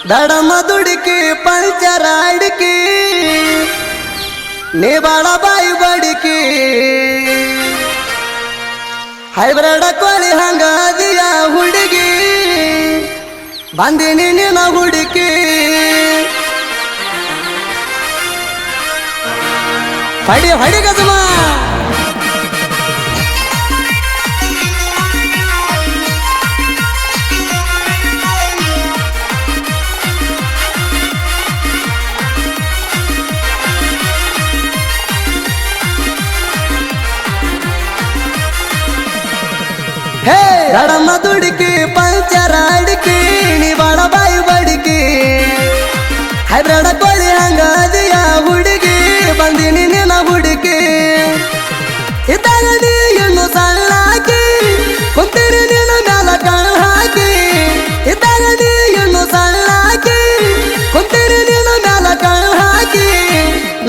ದಡಮ ದುಡುಕಿ ಪಂಚರ ಅಡಿಕೆ ನೀ ಬಾಳ ಬಾಯಿ ಬಡಿಕೆ ಹೈಬ್ರಿಡ್ ಕೋಳಿ ಹಂಗ ಅದಿಯ ಹುಡುಗಿ ಬಂದಿನಿ ನಿನ್ನ ಹುಡುಕಿ ಹೊಡಿ ಹೊಡಿ ಗಜಮ ಹೇ ದಡಮ್ಮ ದುಡುಕಿ ಪಂಚರ ಅಡಿಕೆ ನೀ ಬಾಳ ಬಾಯಿ ಬಡಿಕೆ ಹೈಬ್ರಿಡ್ ಕೋಳಿ ಹಂಗ ಅದಿಯ ಹುಡುಗಿ ಬಂದಿನಿ ನಿನ್ನ ಹುಡುಕಿ ಇದ್ದಾಗ ನೀ ಇನ್ನು ಸಣ್ಣಾಕಿ ಕುಂತೀನಿ ನಿನ್ನ ಮ್ಯಾಲ ಕಣ್ ಹಾಕಿ ಇದ್ದಾಗ ನೀ ಇನ್ನು ಸಣ್ಣಾಕಿ ಕುಂತೀನಿ ನಿನ್ನ ಮ್ಯಾಲ ಕಣ್ ಹಾಕಿ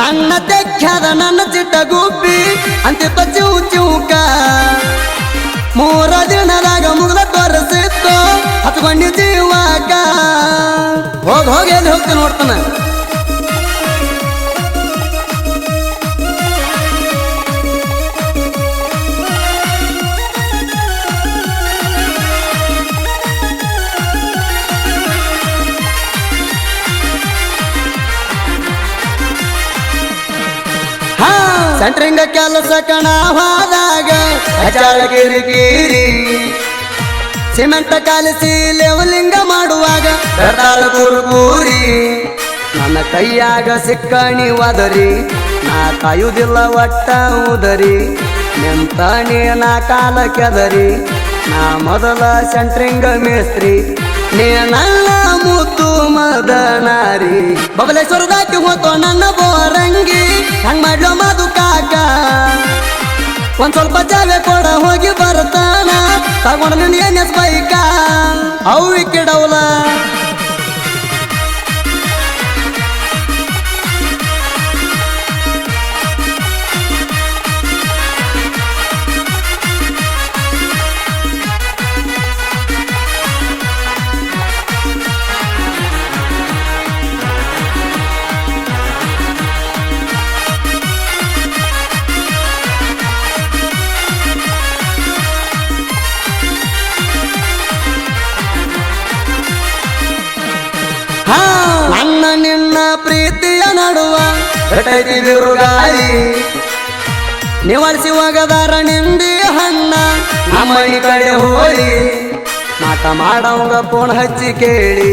ನನ್ನ ತೆಖ್ಯಾದ ನನ್ನ ಚಿಟ್ಟ ಗುಬ್ಬಿ ಅಂತಿತ್ತ ಚಿವು ಚಿವುಕ ಮೂರ ದಿನದಾಗ ಮುಗ್ದ ತೋರಿಸಿತ್ತು ಹತ್ಕೊಂಡಿ ಜೀವಾಕ ಹೋಗಿ ಎಲ್ಲಿ ಹೋಗ್ತೀನಿ ನೋಡ್ತಾನ ಸೆಂಟ್ರಿಂಗ ಕೆಲಸ ಕಣ ಹೋದಾಗ ಹಚಾಳ ಕಿರಿಕಿರಿ ಸಿಮೆಂಟ್ ಕಾಲಿಸಿ ಲೆವಲಿಂಗ ಮಾಡುವಾಗ ಬೆರ್ತಾಳ ಕುರುಕೂರಿ ನನ್ನ ಕೈಯಾಗ ಸಿಕ್ಕಣಿ ಒದರಿ ನಾ ಕಾಯುವುದಿಲ್ಲ ಒಟ್ಟ ಉದರಿ ನಿಂತ ನಾ ಕಾಲ ಕೆದರಿ ನಾ ಮೊದಲ ಸೆಂಟ್ರಿಂಗ ಮೇಸ್ತ್ರಿ ನೀ ನನ್ನ ಮುತ್ತು ಮದನಾರಿ ಬಬಲೇಶ್ವರದಾಕಿ ಹೋತೋ ನನ್ನ ಬೋರಂಗಿ ಹಂಗ ಮಾಡ್ಲೋ ಮಧು ಕಾಕ ಒಂದ್ ಸ್ವಲ್ಪ ಜಾಗ ಕೊಡ ಹೋಗಿ ಬರ್ತಾನ ತಗೊಂಡು ನೀನು ಏನ್ ಬೈಕ ಅವು ಇಕ್ಕಿಡವಲ ನನ್ನ ನಿನ್ನ ಪ್ರೀತಿಯ ನಡುವ ಘಟೈತಿ ಬಿರುಗಾಳಿ ನಿವಾರಿಸಿ ಹೋಗದಾರ ನಿಂದಿ ಹಣ್ಣ ನಮ್ಮನಿ ಕಡೆ ಹೋಳಿ ಮಾಟ ಮಾಡವಂಗ ಫೋನ್ ಹಚ್ಚಿ ಕೇಳಿ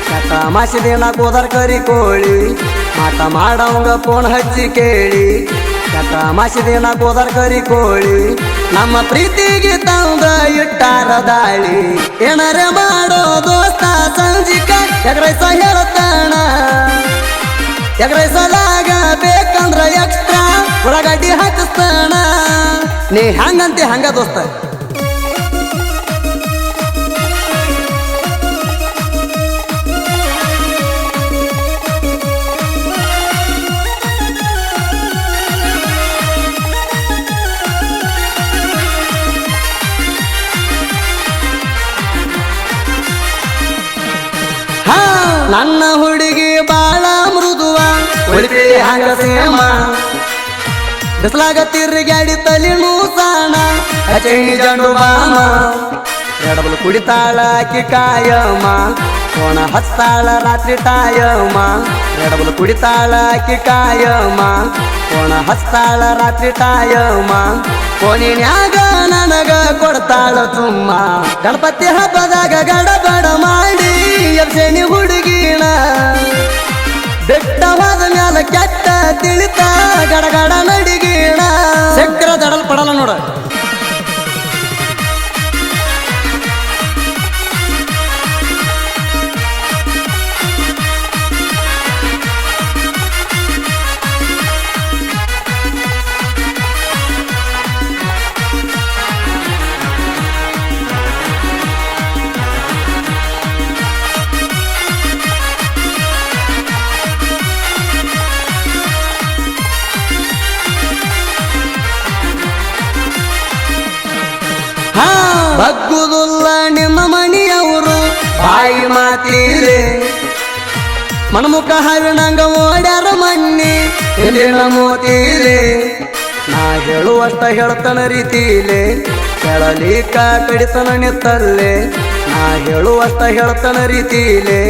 ಕಟ ಮಾಸಿ ದಿನ ಕೋದರ್ ಕರಿ ಕೋಳಿ ಮಾಟ ಮಾಡವಂಗ ಫೋನ್ ಹಚ್ಚಿ ಕೇಳಿ ಕಟ ಮಾಸಿ ದಿನ ಕೋದರ್ ಕರಿ ಕೋಳಿ ನಮ್ಮ ಪ್ರೀತಿಗೆ ತಂದ ಇಟ್ಟಾರ ದಾಳಿ ಏನಾರೆ ಮಾಡೋ ದೋಸ್ತ ಸಂಜಿಕ ಎಗ್ರೈಸ ಹೇಳ್ತಾನ ಎಗ್ರೈಸಲಾಗ ಬೇಕಂದ್ರ ಎಕ್ಸ್ಟ್ರಾ ಒಳಗಡ್ಡಿ ಹಾಕಿಸ್ತಾನ ನೀ ಹಂಗಂತೆ ಹಂಗ ದೋಸ್ತ ನನ್ನ ಹುಡುಗಿ ಬಾಳ ಮೃದುವ ಉಳಿಪಿ ಹಂಗ ಸೇಮ ಬಿಸಲಾಗ ತಿರ್ಗಾಡಿ ತಲಿ ನೂಸಾಣ ಕಚೇರಿ ಜಂಡು ಬಾಮ ಎಡಬಲು ಕುಡಿತಾಳ ಆಕಿ ಕಾಯಮ್ಮ ಕೋಣ ಹತ್ತಾಳ ರಾತ್ರಿ ಟಾಯಮ್ಮ ಎಡಬಲು ಕುಡಿತಾಳ ಆಕಿ ಕಾಯಮ್ಮ ಕೋಣ ಹತ್ತಾಳ ರಾತ್ರಿ ಟಾಯಮ್ಮ ಕೋಣಿನ್ಯಾಗ ನನಗ ಕೊಡ್ತಾಳ ತುಮ್ಮ ಗಣಪತಿ ಹಬ್ಬದಾಗ ಗಡಬಡ ಮಾಡಿ ಎಬ್ಸೇನಿ ಹುಡುಗಿನ ಬೆಟ್ಟವಾದ ಮ್ಯಾಲ ಕೆಟ್ಟ ತಿಳಿತ ಗಡಗಡ ನಡಿಗೀಣ ಚಕ್ರ ದಡಲ್ ಪಡಲ್ಲ ನೋಡ ಬಗ್ಗುದುಲ್ಲ ನಿಮ್ಮ ಮನೆಯವರು ಬಾಯಿ ಮಾತೀರೆ ಮಣಮುಖ ಹಾವಿನಂಗ ಓಡ್ಯಾರ ಮಣ್ಣಿ ಹಿಂದಿನ ಮೋತಿಲೆ ನಾ ಹೇಳುವಷ್ಟ ಹೇಳ್ತನ ರೀತಿಲೆ ಕೆಳಲಿಕ ಕಡಿತನ ನಿತ್ತಲ್ಲೇ ನಾ ಹೇಳುವಷ್ಟ ಹೇಳ್ತನ ರೀತಿಲೆ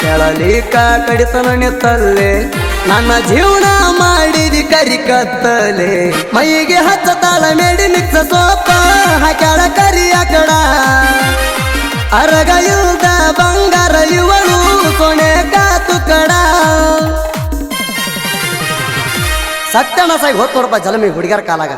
ಕೆಳಲಿಕ ಕಡಿತನ ನಿತ್ತಲ್ಲೇ ನನ್ನ ಜೀವನ ಮಾಡಿದಿ ಕರಿ ಕತ್ತಲೆ ಮೈಗೆ ಹಚ್ಚತಾಳ ಮೇಡಿ ಮಿಕ್ಸ ಸೋಪ ಹಾಕ್ಯಾಳ ಕರಿಯ ಕಡ ಅರಗ ಇಲ್ದ ಬಂಗಾರ ಇವಳು ಕೊನೆ ಕಾತು ಕಡ ಸತ್ಯನ ಸಾಗಿ ಹೋತ್ ನೋಡಪ್ಪ ಜಲಮಿ ಹುಡುಗಿಯರ ಕಾಲಾಗ